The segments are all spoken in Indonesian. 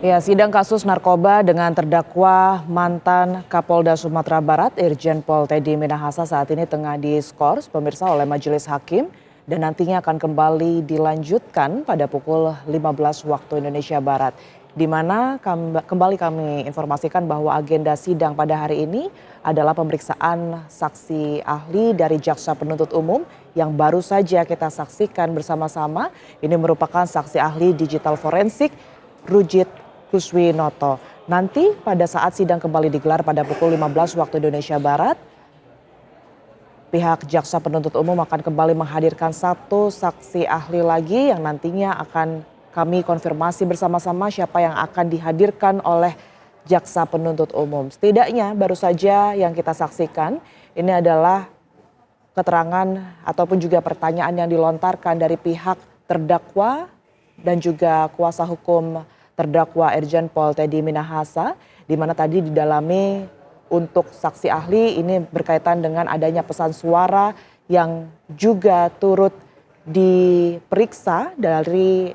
Ya, sidang kasus narkoba dengan terdakwa mantan Kapolda Sumatera Barat Irjen Pol Teddy Minahasa saat ini tengah diskors pemirsa oleh Majelis Hakim dan nantinya akan kembali dilanjutkan pada pukul 15 waktu Indonesia Barat. Di mana kembali kami informasikan bahwa agenda sidang pada hari ini adalah pemeriksaan saksi ahli dari Jaksa Penuntut Umum yang baru saja kita saksikan bersama-sama. Ini merupakan saksi ahli digital forensik Rujit Kuswinoto. Nanti pada saat sidang kembali digelar pada pukul 15 waktu Indonesia Barat, pihak Jaksa Penuntut Umum akan kembali menghadirkan satu saksi ahli lagi yang nantinya akan kami konfirmasi bersama-sama siapa yang akan dihadirkan oleh Jaksa Penuntut Umum. Setidaknya baru saja yang kita saksikan ini adalah keterangan ataupun juga pertanyaan yang dilontarkan dari pihak terdakwa dan juga kuasa hukum terdakwa Irjen Pol Teddy Minahasa, di mana tadi didalami untuk saksi ahli ini berkaitan dengan adanya pesan suara yang juga turut diperiksa dari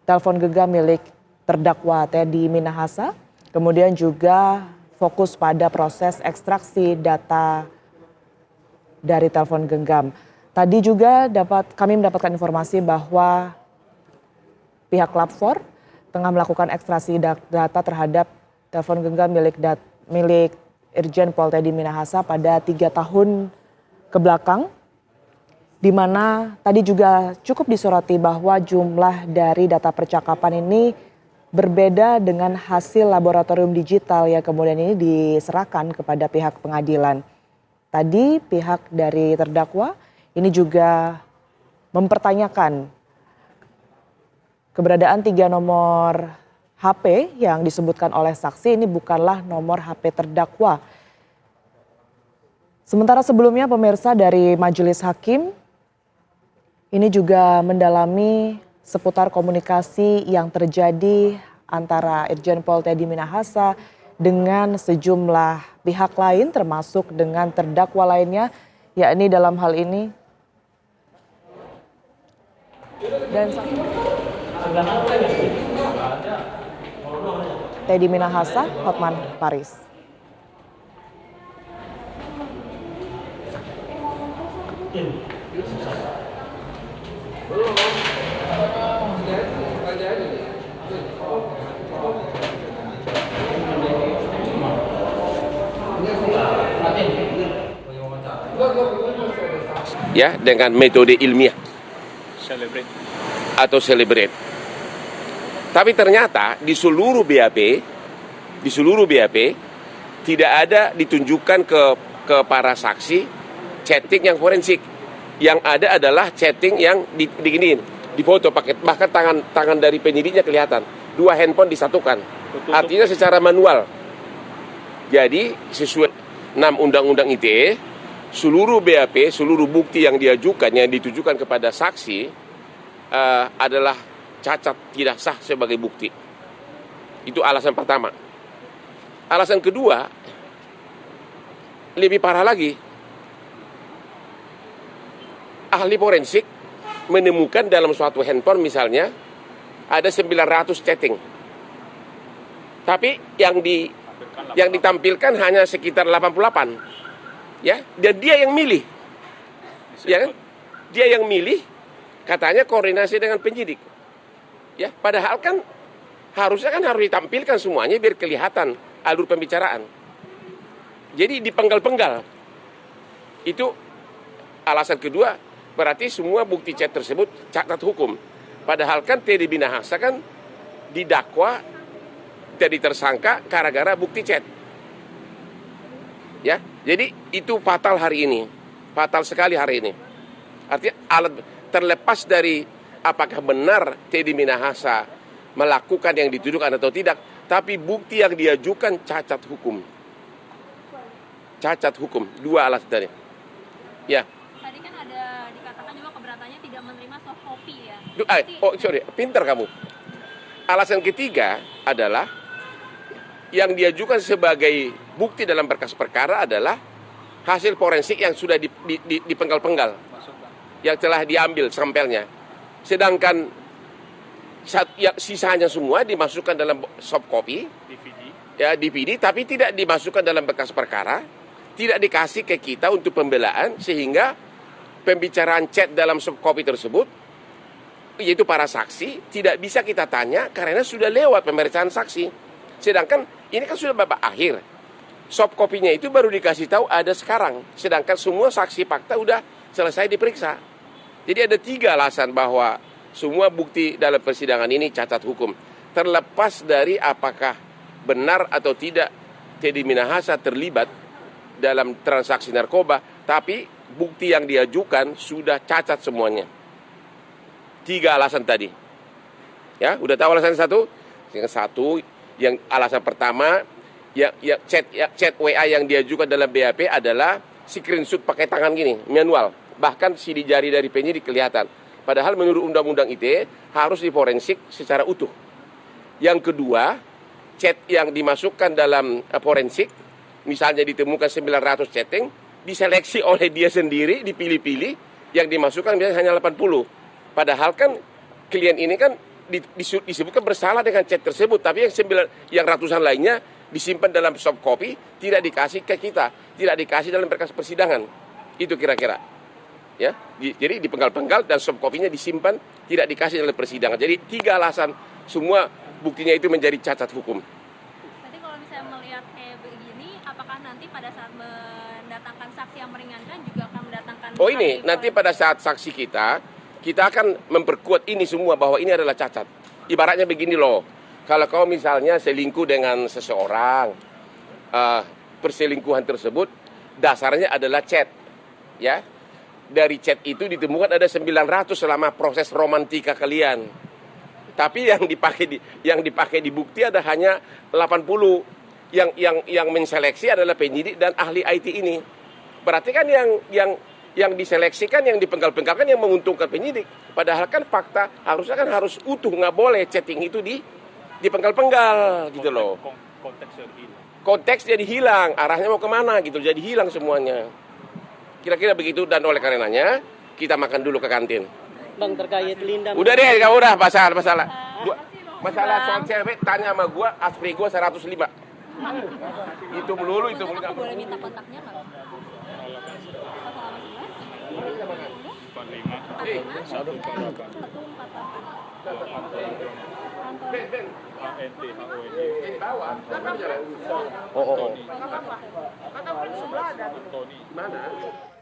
telepon genggam milik terdakwa Teddy Minahasa, kemudian juga fokus pada proses ekstraksi data dari telepon genggam. Tadi juga kami mendapatkan informasi bahwa pihak Lab 4 tengah melakukan ekstraksi data terhadap telepon genggam milik Irjen Pol Teddy Minahasa pada 3 tahun ke belakang, di mana tadi juga cukup disoroti bahwa jumlah dari data percakapan ini berbeda dengan hasil laboratorium digital yang kemudian ini diserahkan kepada pihak pengadilan. Tadi pihak dari terdakwa ini juga mempertanyakan keberadaan 3 nomor HP yang disebutkan oleh saksi ini bukanlah nomor HP terdakwa. Sementara sebelumnya pemirsa dari Majelis Hakim ini juga mendalami seputar komunikasi yang terjadi antara Irjen Pol Teddy Minahasa dengan sejumlah pihak lain termasuk dengan terdakwa lainnya, yakni dalam hal ini dan Teddy Minahasa, Hotman Paris. Ya, dengan metode ilmiah atau celebrate. Tapi ternyata di seluruh BAP tidak ada ditunjukkan ke para saksi chatting yang forensik. Yang ada adalah chatting yang di foto pakai, bahkan tangan dari penyidiknya kelihatan. 2 handphone disatukan. Artinya secara manual. Jadi sesuai 6 Undang-Undang ITE, seluruh BAP, seluruh bukti yang diajukan yang ditujukan kepada saksi adalah cacat, tidak sah sebagai bukti. Itu alasan pertama. Alasan kedua, lebih parah lagi. Ahli forensik menemukan dalam suatu handphone misalnya ada 900 chatting. Tapi yang ditampilkan hanya sekitar 88. Ya, dan dia yang milih. Ya kan? Dia yang milih, katanya koordinasi dengan penyidik. Ya, padahal kan harus ditampilkan semuanya biar kelihatan alur pembicaraan. Jadi dipenggal-penggal. Itu alasan kedua, berarti semua bukti chat tersebut cacat hukum. Padahal kan Teddy Minahasa kan didakwa jadi tersangka gara-gara bukti chat. Ya, jadi itu fatal hari ini. Fatal sekali hari ini. Artinya terlepas dari apakah benar Teddy Minahasa melakukan yang dituduhkan atau tidak, tapi bukti yang diajukan cacat hukum. Cacat hukum, 2 alasan tadi. Ya. Tadi kan ada dikatakan juga keberatannya tidak menerima soft copy ya. Pintar kamu. Alasan ketiga adalah yang diajukan sebagai bukti dalam berkas perkara adalah hasil forensik yang sudah dipenggal-penggal, yang telah diambil sampelnya. Sedangkan Sisanya semua dimasukkan dalam soft copy, DVD, tapi tidak dimasukkan dalam bekas perkara, tidak dikasih ke kita untuk pembelaan, sehingga pembicaraan chat dalam soft copy tersebut, yaitu para saksi, tidak bisa kita tanya karena sudah lewat pemeriksaan saksi. Sedangkan ini kan sudah babak akhir. Soft copy-nya itu baru dikasih tahu ada sekarang. Sedangkan semua saksi fakta udah selesai diperiksa. Jadi ada 3 alasan bahwa semua bukti dalam persidangan ini cacat hukum. Terlepas dari apakah benar atau tidak Teddy Minahasa terlibat dalam transaksi narkoba, tapi bukti yang diajukan sudah cacat semuanya. 3 alasan tadi. Ya, udah tahu alasan satu? Yang satu, yang alasan pertama, chat WA yang diajukan dalam BAP adalah screenshot pakai tangan gini, manual. Bahkan sidik jari dari penyidik kelihatan. Padahal menurut Undang-Undang ITE harus diforensik secara utuh. Yang kedua, chat yang dimasukkan dalam forensik, misalnya ditemukan 900 chatting, diseleksi oleh dia sendiri, dipilih-pilih, yang dimasukkan biasanya hanya 80. Padahal kan klien ini kan disebutkan bersalah dengan chat tersebut, tapi yang ratusan lainnya disimpan dalam soft copy, tidak dikasih ke kita, tidak dikasih dalam berkas persidangan. Itu kira-kira. Ya, jadi dipenggal-penggal dan soft copy-nya disimpan, tidak dikasih dalam persidangan. Jadi 3 alasan, semua buktinya itu menjadi cacat hukum. Nanti kalau misalnya melihat kayak begini, apakah nanti pada saat mendatangkan saksi yang meringankan juga akan mendatangkan... Oh ini, nanti pada saat saksi kita akan memperkuat ini semua bahwa ini adalah cacat. Ibaratnya begini loh, kalau kau misalnya selingkuh dengan seseorang, perselingkuhan tersebut dasarnya adalah chat, ya. Dari chat itu ditemukan ada 900 selama proses romantika kalian. Tapi yang dipakai di bukti ada hanya 80. Yang menseleksi adalah penyidik dan ahli IT ini. Berarti kan yang diseleksikan, yang dipenggal-penggalkan yang menguntungkan penyidik. Padahal kan fakta harus utuh, nggak boleh chatting itu dipenggal-penggal gitu loh. Konteks jadi hilang, arahnya mau kemana gitu, jadi hilang semuanya. Kira-kira begitu, dan oleh karenanya kita makan dulu ke kantin. Bang, terkait Linda. Udah deh, kamu udah masalah soal cewek tanya sama gua, aspri gua 105. Itu melulu. Aku boleh minta kontaknya nggak? 085.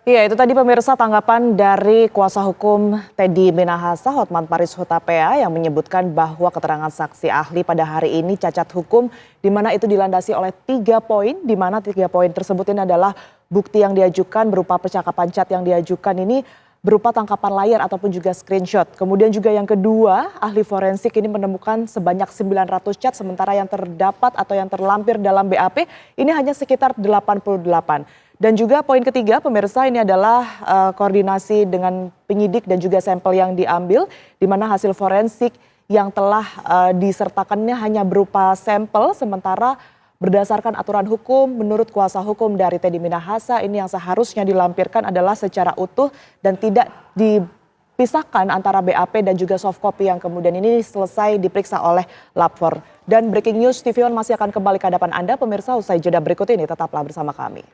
Iya, itu tadi pemirsa tanggapan dari kuasa hukum Teddy Minahasa, Hotman Paris Hutapea, yang menyebutkan bahwa keterangan saksi ahli pada hari ini cacat hukum, di mana itu dilandasi oleh 3 poin, di mana 3 poin tersebut ini adalah bukti yang diajukan berupa percakapan chat yang diajukan ini berupa tangkapan layar ataupun juga screenshot. Kemudian juga yang kedua, ahli forensik ini menemukan sebanyak 900 chat, sementara yang terdapat atau yang terlampir dalam BAP ini hanya sekitar 88. Dan juga poin ketiga pemirsa, ini adalah koordinasi dengan penyidik dan juga sampel yang diambil, di mana hasil forensik yang telah disertakannya hanya berupa sampel, sementara berdasarkan aturan hukum menurut kuasa hukum dari Teddy Minahasa ini yang seharusnya dilampirkan adalah secara utuh dan tidak dipisahkan antara BAP dan juga soft copy yang kemudian ini selesai diperiksa oleh Lapfor. Dan breaking news TV One masih akan kembali ke hadapan Anda pemirsa usai jeda berikut ini, tetaplah bersama kami.